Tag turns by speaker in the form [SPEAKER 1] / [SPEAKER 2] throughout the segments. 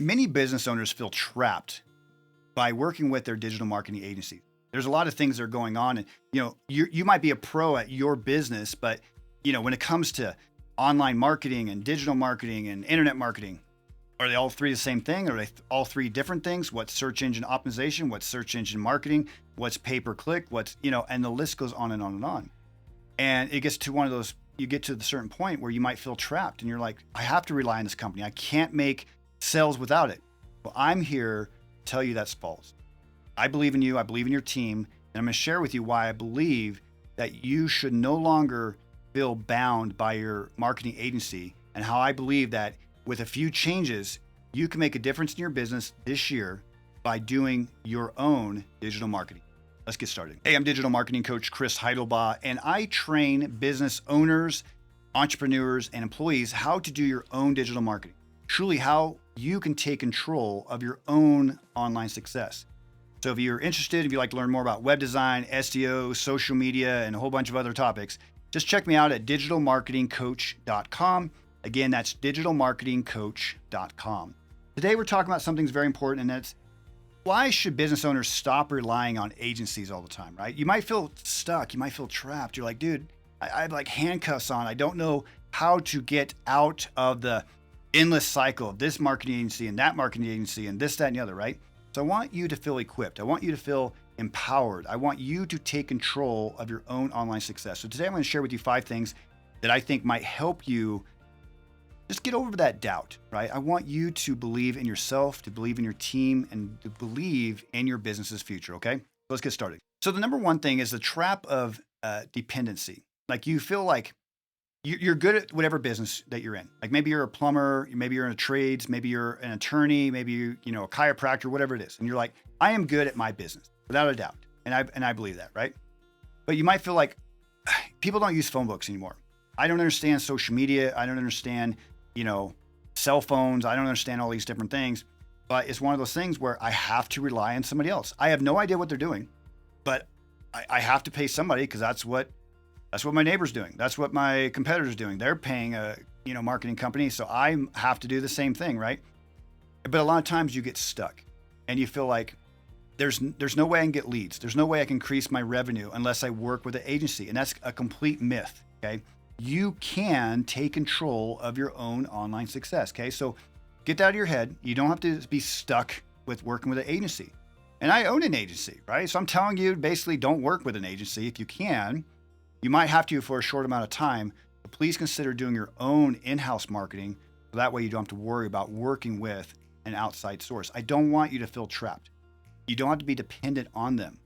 [SPEAKER 1] Many business owners feel trapped by working with their digital marketing agency. There's a lot of things that are going on, and you might be a pro at your business, but when it comes to online marketing and digital marketing and internet marketing, are they all three the same thing? Are they all three different things? What's search engine optimization? What's search engine marketing? What's pay per click? What's and the list goes on and on and on. And it gets to one of those. You get to the certain point where you might feel trapped, and you're like, I have to rely on this company. I can't make sales without it. Well, I'm here to tell you that's false. I believe in you. I believe in your team. And I'm going to share with you why I believe that you should no longer feel bound by your marketing agency, and how I believe that with a few changes, you can make a difference in your business this year by doing your own digital marketing. Let's get started. Hey, I'm digital marketing coach Chris Heidlebaugh, and I train business owners, entrepreneurs, and employees how to do your own digital marketing. Truly how you can take control of your own online success. So if you're interested, if you'd like to learn more about web design, SEO, social media, and a whole bunch of other topics, just check me out at digitalmarketingcoach.com. Again, that's digitalmarketingcoach.com. Today, we're talking about something that's very important, and that's why should business owners stop relying on agencies all the time, right? You might feel stuck. You might feel trapped. You're like, dude, I have like handcuffs on. I don't know how to get out of the endless cycle of this marketing agency and that marketing agency and this, that, and the other, right? So I want you to feel equipped. I want you to feel empowered. I want you to take control of your own online success. So today I'm going to share with you 5 things that I think might help you just get over that doubt, right? I want you to believe in yourself, to believe in your team, and to believe in your business's future, okay? So let's get started. So the number one thing is the trap of dependency. Like you feel like you're good at whatever business that you're in. Like maybe you're a plumber, maybe you're in a trades, maybe you're an attorney, maybe you a chiropractor, whatever it is. And you're like, I am good at my business, without a doubt. And I believe that, right? But you might feel like people don't use phone books anymore. I don't understand social media. I don't understand, cell phones. I don't understand all these different things. But it's one of those things where I have to rely on somebody else. I have no idea what they're doing, but I have to pay somebody because that's what my neighbor's doing. That's what my competitor's doing. They're paying a marketing company, so I have to do the same thing, right? But a lot of times you get stuck, and you feel like there's no way I can get leads. There's no way I can increase my revenue unless I work with an agency, and that's a complete myth. Okay, you can take control of your own online success. Okay, so get that out of your head. You don't have to be stuck with working with an agency. And I own an agency, right? So I'm telling you, basically, don't work with an agency if you can. You might have to for a short amount of time, but please consider doing your own in-house marketing. So that way you don't have to worry about working with an outside source. I don't want you to feel trapped. You don't have to be dependent on them.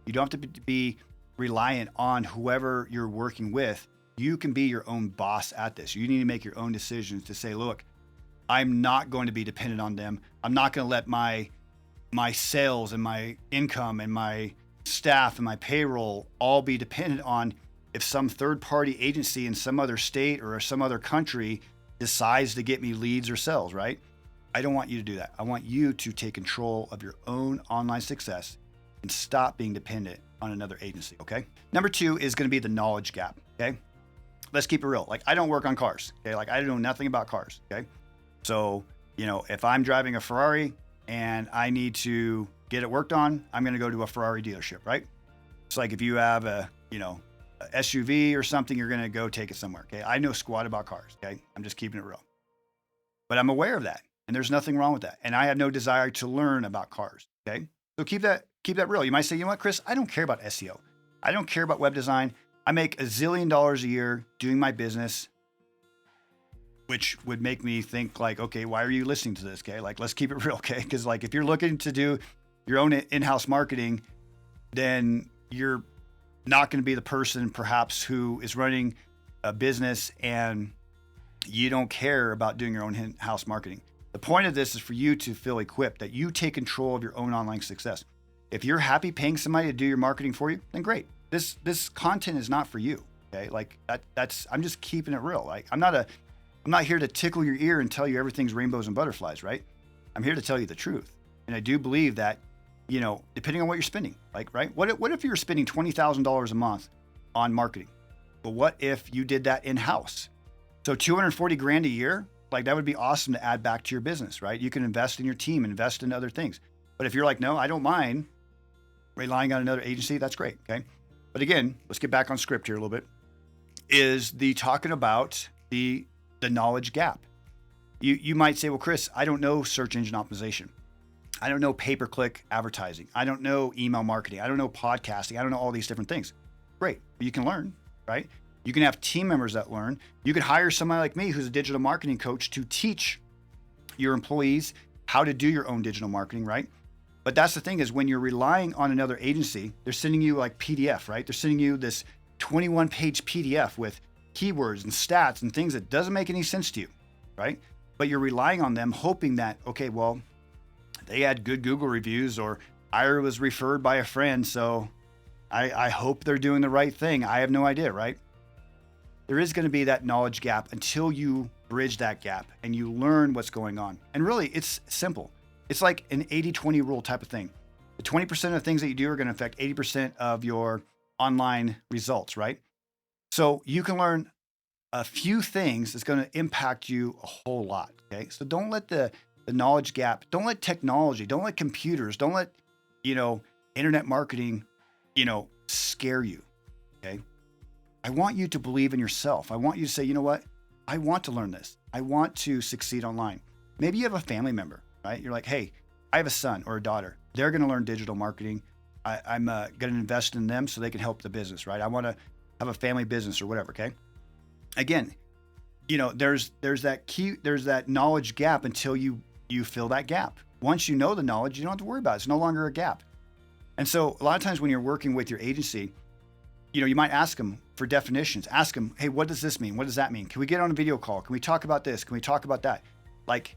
[SPEAKER 1] You don't have to be reliant on whoever you're working with. You can be your own boss at this. You need to make your own decisions to say, look, I'm not going to be dependent on them. I'm not going to let my sales and my income and my staff and my payroll all be dependent on if some third-party agency in some other state or some other country decides to get me leads or sales, right? I don't want you to do that. I want you to take control of your own online success and stop being dependent on another agency, okay? Number 2 is going to be the knowledge gap, okay? Let's keep it real. Like, I don't work on cars, okay? Like, I know nothing about cars, okay? So, if I'm driving a Ferrari and I need to get it worked on, I'm going to go to a Ferrari dealership, right? It's like if you have a SUV or something, you're going to go take it somewhere. Okay. I know squat about cars. Okay. I'm just keeping it real, but I'm aware of that, and there's nothing wrong with that. And I have no desire to learn about cars. Okay. So keep that real. You might say, you know what, Chris, I don't care about SEO. I don't care about web design. I make $1 zillion a year doing my business, which would make me think like, okay, why are you listening to this? Okay. Like, let's keep it real. Okay. Cause like, if you're looking to do your own in-house marketing, then you're not going to be the person perhaps who is running a business and you don't care about doing your own in-house marketing. The point of this is for you to feel equipped, that you take control of your own online success. If you're happy paying somebody to do your marketing for you, then great. This content is not for you. Okay. Like that's, I'm just keeping it real. Like I'm not here to tickle your ear and tell you everything's rainbows and butterflies, right? I'm here to tell you the truth. And I do believe that, depending on what you're spending, like, right? What if you're spending $20,000 a month on marketing? But what if you did that in-house? So 240 grand a year, Like that would be awesome to add back to your business, right? You can invest in your team, invest in other things. But if you're like, no, I don't mind relying on another agency, that's great. Okay. But again, let's get back on script here a little bit. Is the talking about the knowledge gap. You might say, well, Chris, I don't know search engine optimization. I don't know pay-per-click advertising. I don't know email marketing. I don't know podcasting. I don't know all these different things. Great. You can learn, right? You can have team members that learn. You could hire somebody like me who's a digital marketing coach to teach your employees how to do your own digital marketing, right? But that's the thing is when you're relying on another agency, they're sending you like PDF, right? They're sending you this 21-page PDF with keywords and stats and things that doesn't make any sense to you, right? But you're relying on them hoping that, okay, well, they had good Google reviews or I was referred by a friend, so I hope they're doing the right thing. I have no idea, right? There is going to be that knowledge gap until you bridge that gap and you learn what's going on. And really, it's simple. It's like an 80-20 rule type of thing. The 20% of the things that you do are going to affect 80% of your online results, right? So you can learn a few things that's going to impact you a whole lot, okay? So don't let the knowledge gap, don't let technology, don't let computers, don't let, internet marketing, scare you, okay? I want you to believe in yourself. I want you to say, you know what? I want to learn this. I want to succeed online. Maybe you have a family member, right? You're like, hey, I have a son or a daughter. They're going to learn digital marketing. I'm going to invest in them so they can help the business, right? I want to have a family business or whatever, okay? Again, there's that knowledge gap until you fill that gap. Once you know the knowledge, you don't have to worry about it. It's no longer a gap. And so a lot of times when you're working with your agency, you might ask them for definitions. Ask them, hey, what does this mean? What does that mean? Can we get on a video call? Can we talk about this? Can we talk about that? Like,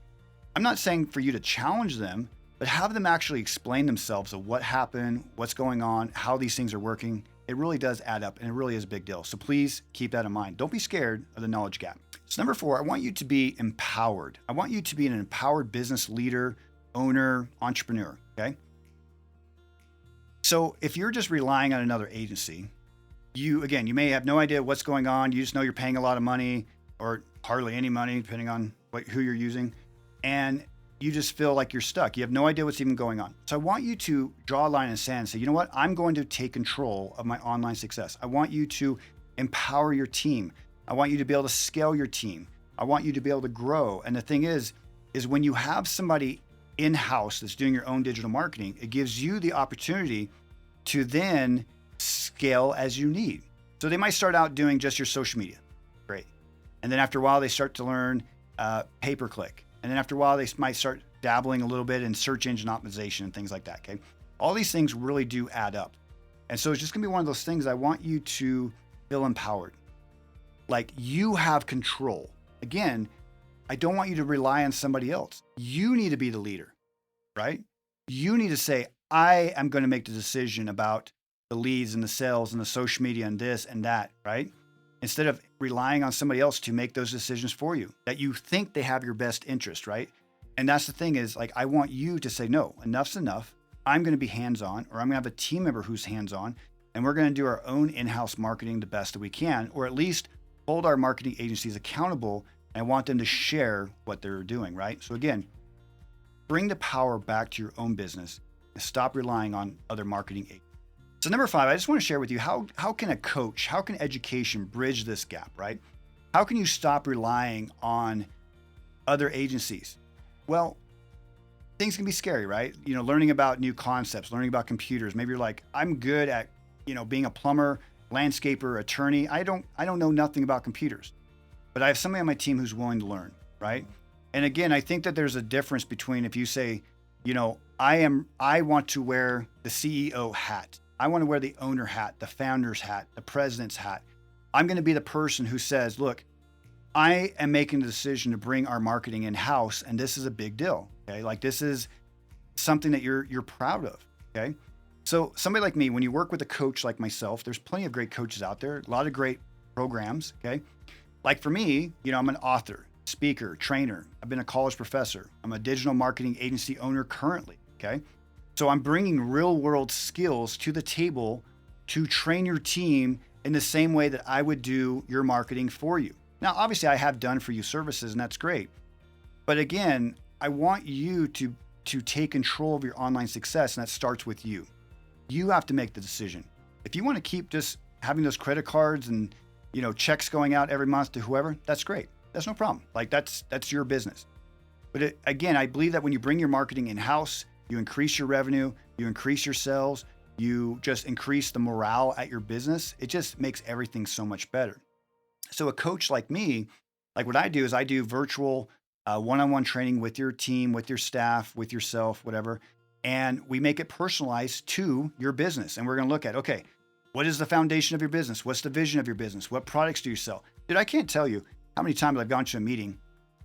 [SPEAKER 1] I'm not saying for you to challenge them, but have them actually explain themselves of what happened, what's going on, how these things are working. It really does add up and it really is a big deal. So please keep that in mind. Don't be scared of the knowledge gap. So number 4, I want you to be empowered. I want you to be an empowered business leader, owner, entrepreneur, okay? So if you're just relying on another agency, you may have no idea what's going on. You just know you're paying a lot of money or hardly any money, depending on who you're using. And you just feel like you're stuck. You have no idea what's even going on. So I want you to draw a line in the sand and say, you know what? I'm going to take control of my online success. I want you to empower your team. I want you to be able to scale your team. I want you to be able to grow. And the thing is when you have somebody in-house that's doing your own digital marketing, it gives you the opportunity to then scale as you need. So they might start out doing just your social media. Great. And then after a while, they start to learn pay-per-click. And then after a while, they might start dabbling a little bit in search engine optimization and things like that, okay? All these things really do add up. And so it's just gonna be one of those things I want you to feel empowered. Like you have control. Again, I don't want you to rely on somebody else. You need to be the leader, right? You need to say, I am gonna make the decision about the leads and the sales and the social media and this and that, right? Instead of relying on somebody else to make those decisions for you, that you think they have your best interest, right? And that's the thing is like, I want you to say, no, enough's enough. I'm going to be hands-on, or I'm going to have a team member who's hands-on, and we're going to do our own in-house marketing the best that we can, or at least hold our marketing agencies accountable. And I want them to share what they're doing, right? So again, bring the power back to your own business and stop relying on other marketing agencies. So number 5, I just want to share with you how can a coach, how can education bridge this gap, right? How can you stop relying on other agencies? Well, things can be scary, right? Learning about new concepts, learning about computers. Maybe you're like, I'm good at, being a plumber, landscaper, attorney. I don't know nothing about computers, but I have somebody on my team who's willing to learn, right? And again, I think that there's a difference between if you say, I want to wear the CEO hat. I want to wear the owner hat, the founder's hat, the president's hat. I'm going to be the person who says, look, I am making the decision to bring our marketing in-house, and this is a big deal, okay? Like this is something that you're proud of, okay? So somebody like me, when you work with a coach like myself, there's plenty of great coaches out there, a lot of great programs, okay? Like for me, I'm an author, speaker, trainer. I've been a college professor. I'm a digital marketing agency owner currently, okay? So I'm bringing real world skills to the table to train your team in the same way that I would do your marketing for you. Now, obviously I have done for you services and that's great, But again, I want you to take control of your online success, and that starts with you. You have to make the decision. If you want to keep just having those credit cards and checks going out every month to whoever, that's great. That's no problem. Like that's your business. But again, I believe that when you bring your marketing in-house, you increase your revenue, you increase your sales, you just increase the morale at your business. It just makes everything so much better. So a coach like me, like what I do is I do virtual one-on-one training with your team, with your staff, with yourself, whatever. And we make it personalized to your business. And we're going to look at, okay, what is the foundation of your business? What's the vision of your business? What products do you sell? Dude, I can't tell you how many times I've gone to a meeting.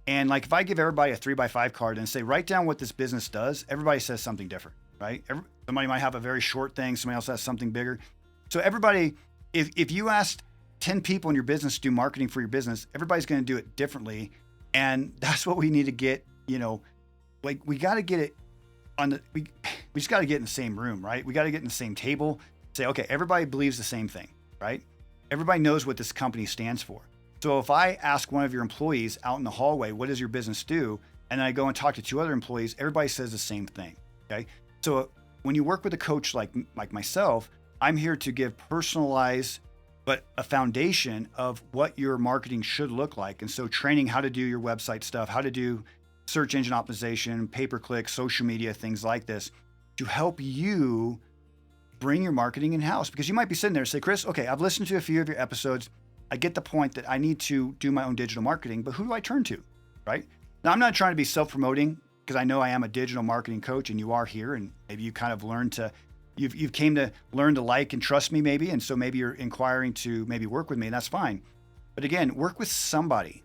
[SPEAKER 1] And like, if I give everybody a 3x5 card and say, write down what this business does, everybody says something different, right? Somebody might have a very short thing. Somebody else has something bigger. So everybody, if you asked 10 people in your business to do marketing for your business, everybody's going to do it differently. And that's what we need to get, like we got to get it we just got to get in the same room, right? We got to get in the same table, say, okay, everybody believes the same thing, right? Everybody knows what this company stands for. So if I ask one of your employees out in the hallway, what does your business do? And then I go and talk to two other employees, everybody says the same thing, okay? So when you work with a coach like myself, I'm here to give personalized, but a foundation of what your marketing should look like. And so training how to do your website stuff, how to do search engine optimization, pay-per-click, social media, things like this, to help you bring your marketing in-house. Because you might be sitting there and say, Chris, okay, I've listened to a few of your episodes. I get the point that I need to do my own digital marketing, but who do I turn to, right? Now, I'm not trying to be self-promoting because I know I am a digital marketing coach and you are here, and maybe you kind of learned to, you've came to learn to like and trust me maybe, and so maybe you're inquiring to maybe work with me, and that's fine. But again, work with somebody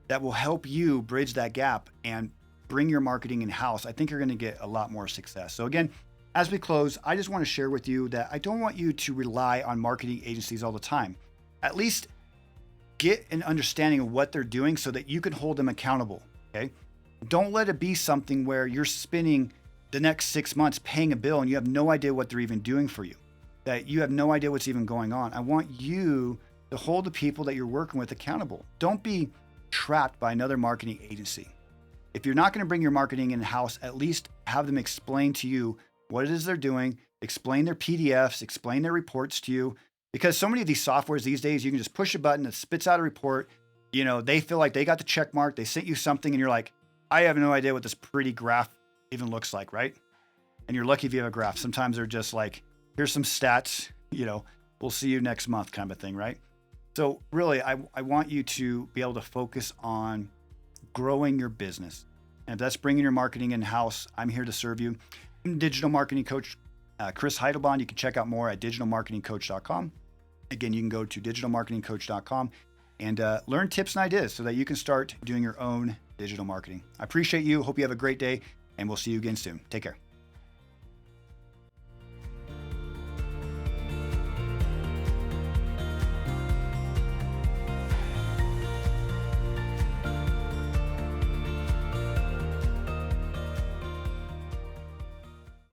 [SPEAKER 1] that will help you bridge that gap and bring your marketing in-house. I think you're going to get a lot more success. So again, as we close, I just want to share with you that I don't want you to rely on marketing agencies all the time. At least get an understanding of what they're doing so that you can hold them accountable, okay? Don't let it be something where you're spending the next 6 months paying a bill and you have no idea what they're even doing for you, that you have no idea what's even going on. I want you to hold the people that you're working with accountable. Don't be trapped by another marketing agency. If you're not going to bring your marketing in-house, at least have them explain to you what it is they're doing, explain their PDFs, explain their reports to you. Because so many of these softwares these days, you can just push a button, it spits out a report. They feel like they got the check mark, they sent you something, and you're like, I have no idea what this pretty graph even looks like, right? And you're lucky if you have a graph. Sometimes they're just like, here's some stats, we'll see you next month kind of a thing, right? So really, I want you to be able to focus on growing your business. And if that's bringing your marketing in-house, I'm here to serve you. I'm digital marketing coach, Chris Heidlebaugh. You can check out more at digitalmarketingcoach.com. Again, you can go to digitalmarketingcoach.com and learn tips and ideas so that you can start doing your own digital marketing. I appreciate you. Hope you have a great day, and we'll see you again soon. Take care.